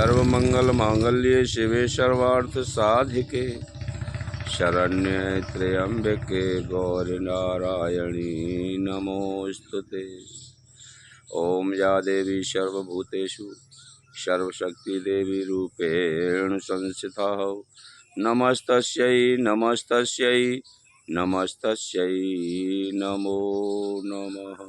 सर्वमंगलमांगल्ये शिवे सर्वार्थ साधिके शरण्ये त्र्यंबके गौरी नारायणी नमोस्तुते। ओम या देवी सर्वभूतेषु सर्वशक्ति देवी रूपेण संस्थिता नमस्तस्यै नमस्तस्यै नमस्तस्यै नमो नमः।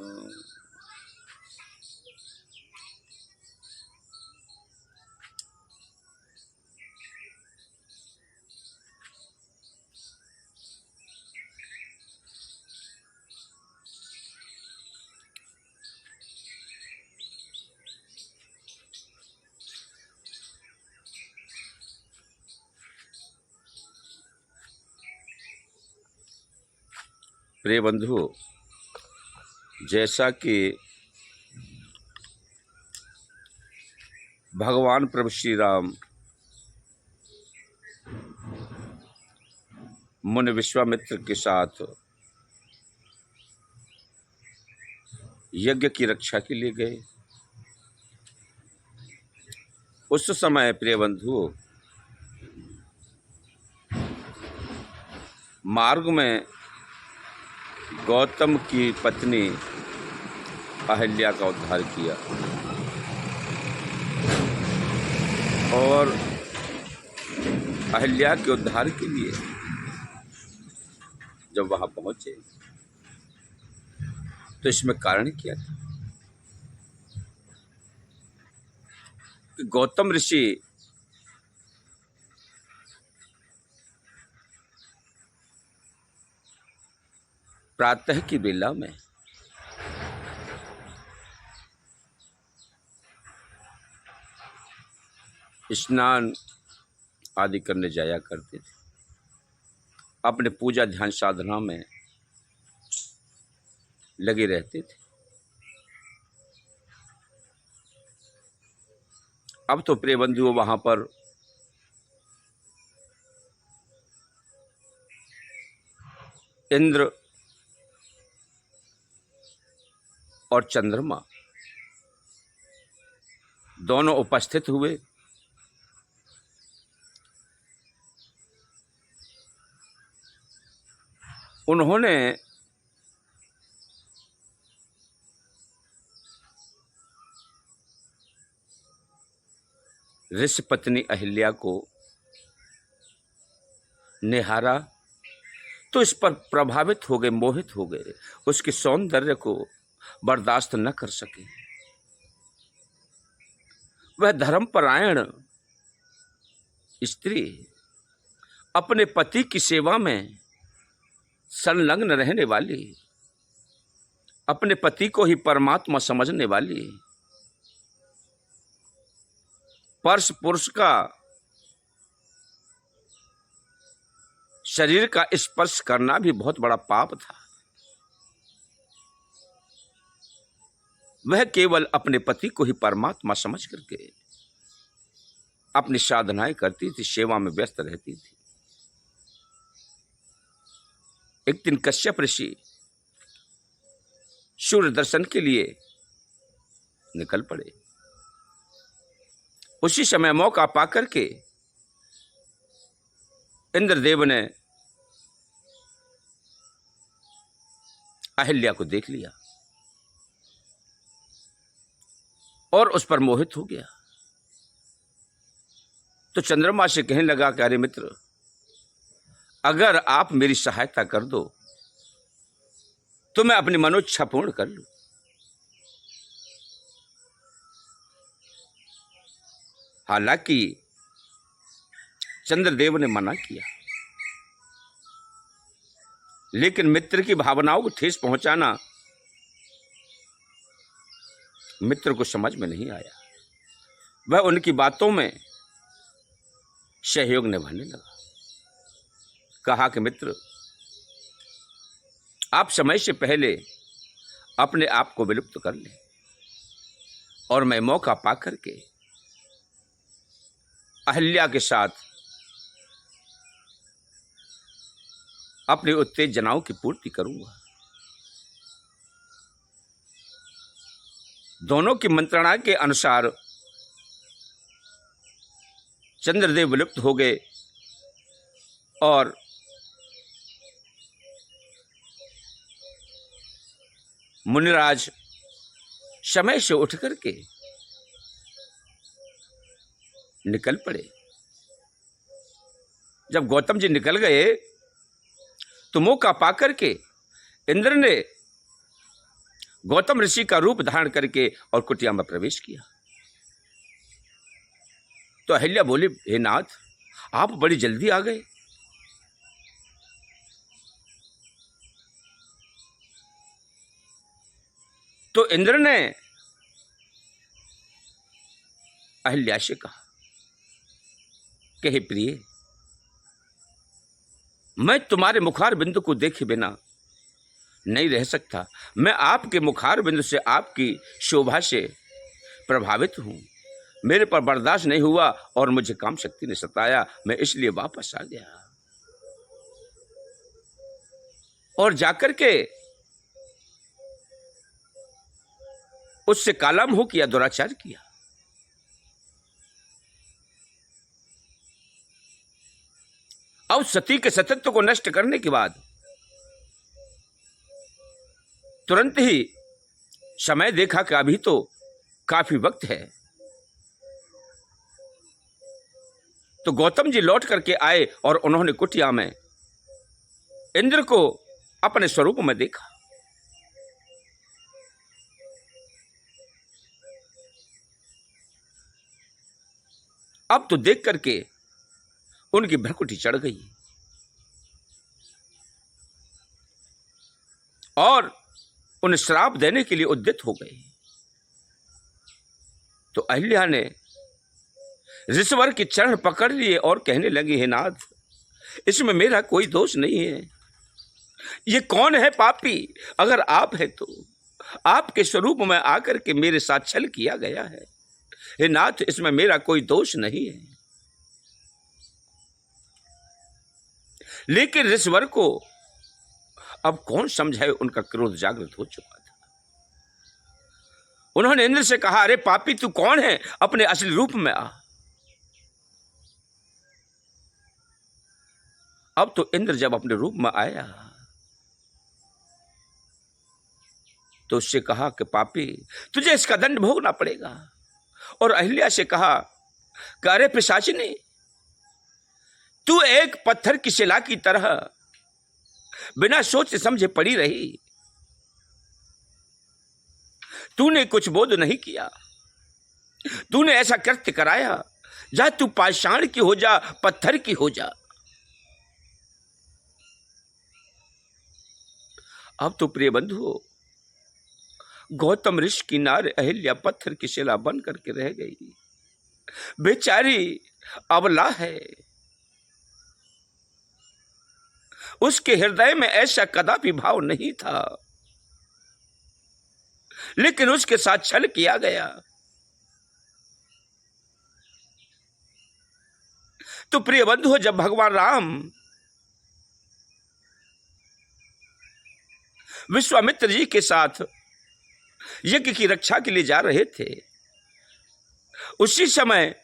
प्रिय बंधुओं, जैसा कि भगवान प्रभु श्री राम मुनि विश्वामित्र के साथ यज्ञ की रक्षा के लिए गए, उस समय प्रिय बंधुओं मार्ग में गौतम की पत्नी अहिल्या का उद्धार किया और अहिल्या के उद्धार के लिए जब वहां पहुंचे तो इसमें कारण क्या था कि गौतम ऋषि प्रातः की बेला में स्नान आदि करने जाया करते थे, अपने पूजा ध्यान साधना में लगे रहते थे। अब तो प्रिय बंधुओं वहां पर इंद्र और चंद्रमा दोनों उपस्थित हुए। उन्होंने ऋषि पत्नी अहिल्या को निहारा तो इस पर प्रभावित हो गए, मोहित हो गए, उसके सौंदर्य को बर्दाश्त न कर सके। वह धर्मपरायण स्त्री अपने पति की सेवा में संलग्न रहने वाली, अपने पति को ही परमात्मा समझने वाली, स्पर्श पुरुष का शरीर का स्पर्श करना भी बहुत बड़ा पाप था। वह केवल अपने पति को ही परमात्मा समझ करके अपनी साधनाएं करती थी, सेवा में व्यस्त रहती थी। एक दिन कश्यप ऋषि सूर्य दर्शन के लिए निकल पड़े। उसी समय मौका पाकर के इंद्रदेव ने अहिल्या को देख लिया और उस पर मोहित हो गया। तो चंद्रमा से कहने लगा कि अरे मित्र, अगर आप मेरी सहायता कर दो तो मैं अपनी मनोच्छा पूर्ण कर लूं। हालांकि चंद्रदेव ने मना किया, लेकिन मित्र की भावनाओं को ठेस पहुंचाना मित्र को समझ में नहीं आया। वह उनकी बातों में सहयोग निभाने लगा। कहा कि मित्र, आप समय से पहले अपने आप को विलुप्त कर लें और मैं मौका पाकर के अहिल्या के साथ अपनी उत्तेजनाओं की पूर्ति करूंगा। दोनों की मंत्रणा के अनुसार चंद्रदेव विलुप्त हो गए और मुनिराज समय से उठ करके निकल पड़े। जब गौतम जी निकल गए तो मौका पाकर के इंद्र ने गौतम ऋषि का रूप धारण करके और कुटिया में प्रवेश किया। तो अहिल्या बोली, हे नाथ, आप बड़ी जल्दी आ गए। तो इंद्र ने अहिल्या से कहा कि हे प्रिय, मैं तुम्हारे मुखार बिंदु को देखे बिना नहीं रह सकता। मैं आपके मुखार बिंदु से, आपकी शोभा से प्रभावित हूं। मेरे पर बर्दाश्त नहीं हुआ और मुझे काम शक्ति ने सताया। मैं इसलिए वापस आ गया और जाकर के उससे कालामुह किया, दुराचार किया। अब सती के सतत्व को नष्ट करने के बाद तुरंत ही समय देखा कि अभी तो काफी वक्त है। तो गौतम जी लौट करके आए और उन्होंने कुटिया में इंद्र को अपने स्वरूप में देखा। अब तो देख करके उनकी भ्रकुटी चढ़ गई और उन्हें श्राप देने के लिए उद्यत हो गए। तो अहिल्या ने ऋषवर के चरण पकड़ लिए और कहने लगी, हे नाथ, इसमें मेरा कोई दोष नहीं है। ये कौन है पापी? अगर आप है तो आपके स्वरूप में आकर के मेरे साथ छल किया गया है। हे नाथ, इसमें मेरा कोई दोष नहीं है। लेकिन ऋषवर को अब कौन समझाए, उनका क्रोध जागृत हो चुका था। उन्होंने इंद्र से कहा, अरे पापी, तू कौन है? अपने असली रूप में आ। अब तो इंद्र जब अपने रूप में आया तो उससे कहा कि पापी, तुझे इसका दंड भोगना पड़ेगा। और अहिल्या से कहा कि अरे पिशाचिनी, तू एक पत्थर की शिला की तरह बिना सोचे समझे पड़ी रही। तूने कुछ बोध नहीं किया। तूने ऐसा कृत्य कराया, जा तू पाषाण की हो जा, पत्थर की हो जा। अब तो प्रिय बंधुओं, गौतम ऋषि की नार अहिल्या पत्थर की शिला बन करके रह गई। बेचारी अबला है। उसके हृदय में ऐसा कदापि भाव नहीं था, लेकिन उसके साथ छल किया गया। तो प्रिय बंधुओं, जब भगवान राम विश्वामित्र जी के साथ यज्ञ की रक्षा के लिए जा रहे थे, उसी समय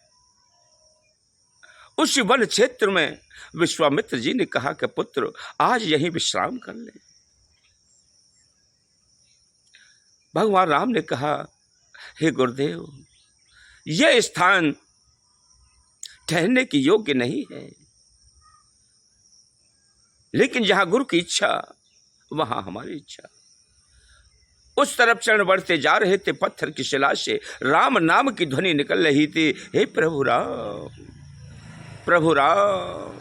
उस वन क्षेत्र में विश्वामित्र जी ने कहा कि पुत्र, आज यहीं विश्राम कर ले। भगवान राम ने कहा, हे गुरुदेव, यह स्थान ठहरने की योग्य नहीं है, लेकिन जहां गुरु की इच्छा वहां हमारी इच्छा। उस तरफ चरण बढ़ते जा रहे थे। पत्थर की शिला से राम नाम की ध्वनि निकल रही थी, हे प्रभु राम, प्रभु राम,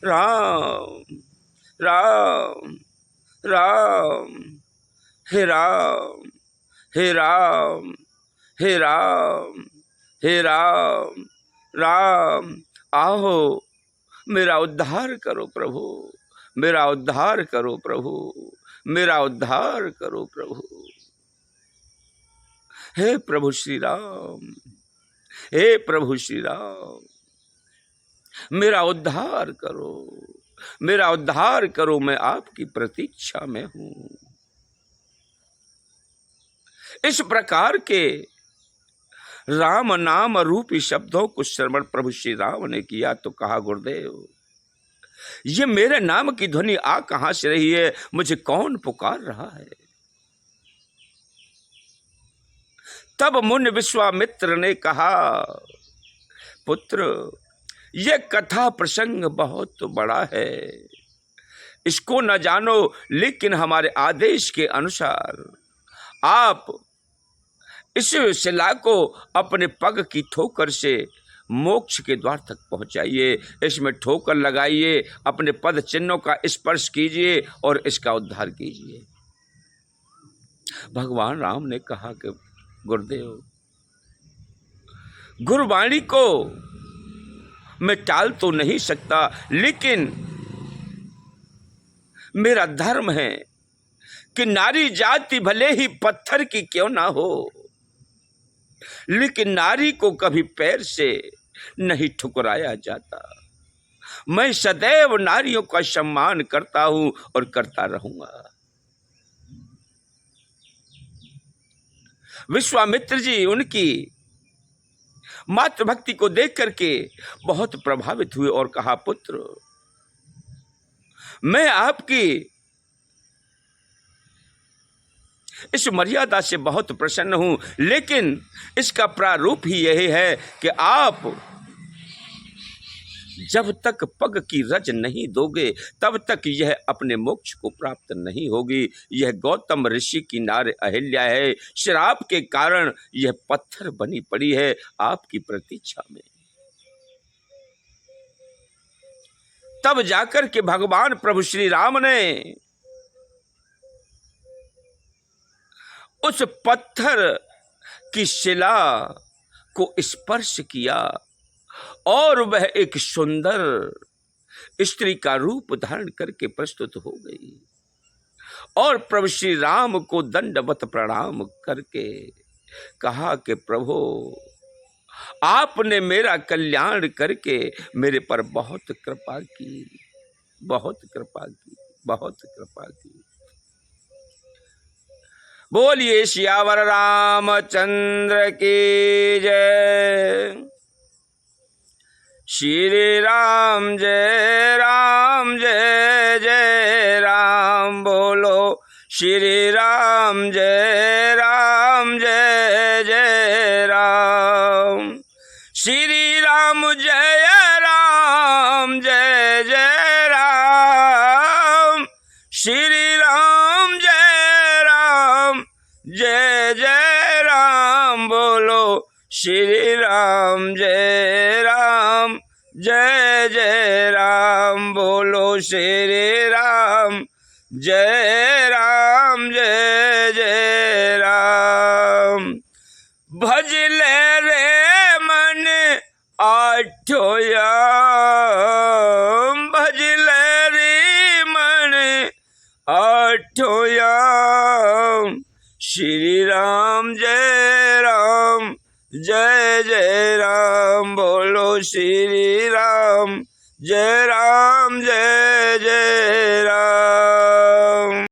राम राम राम, हे राम, हे राम, हे राम, हे राम, राम, आओ मेरा उद्धार करो प्रभु, मेरा उद्धार करो प्रभु, मेरा उद्धार करो प्रभु। हे प्रभु श्री राम, हे प्रभु श्री राम, मेरा उद्धार करो, मेरा उद्धार करो, मैं आपकी प्रतीक्षा में हूं। इस प्रकार के राम नाम रूपी शब्दों को श्रवण प्रभु श्री राम ने किया तो कहा, गुरुदेव ये मेरे नाम की ध्वनि आ कहां से रही है, मुझे कौन पुकार रहा है। तब मुनि विश्वामित्र ने कहा, पुत्र ये कथा प्रसंग बहुत बड़ा है, इसको न जानो, लेकिन हमारे आदेश के अनुसार आप इस शिला को अपने पग की ठोकर से मोक्ष के द्वार तक पहुंचाइए, इसमें ठोकर लगाइए, अपने पद चिन्हों का स्पर्श कीजिए और इसका उद्धार कीजिए। भगवान राम ने कहा कि गुरुदेव, गुरुवाणी को मैं टाल तो नहीं सकता, लेकिन मेरा धर्म है कि नारी जाति भले ही पत्थर की क्यों ना हो, लेकिन नारी को कभी पैर से नहीं ठुकराया जाता। मैं सदैव नारियों का सम्मान करता हूं और करता रहूंगा। विश्वामित्र जी उनकी मातृभक्ति को देख करके बहुत प्रभावित हुए और कहा, पुत्र मैं आपकी इस मर्यादा से बहुत प्रसन्न हूं, लेकिन इसका प्रारूप ही यही है कि आप जब तक पग की रज नहीं दोगे तब तक यह अपने मोक्ष को प्राप्त नहीं होगी। यह गौतम ऋषि की नारी अहिल्या है, श्राप के कारण यह पत्थर बनी पड़ी है आपकी प्रतीक्षा में। तब जाकर के भगवान प्रभु श्री राम ने उस पत्थर की शिला को स्पर्श किया और वह एक सुंदर स्त्री का रूप धारण करके प्रस्तुत हो गई और प्रभु श्री राम को दंडवत प्रणाम करके कहा कि प्रभु आपने मेरा कल्याण करके मेरे पर बहुत कृपा की, बहुत कृपा की, बहुत कृपा की। बोलिए सियावर रामचंद्र की जय। श्री राम जय जय राम, बोलो श्री राम जय जय राम। श्री राम जय जय राम, श्री राम जय राम, बोलो श्री राम जय जय राम, बोलो श्री राम जय जय राम। भज ले रे मन आठो याम, भज ले रे मन आठो याम। श्री राम जय राम, बोलो श्री राम जय जय राम।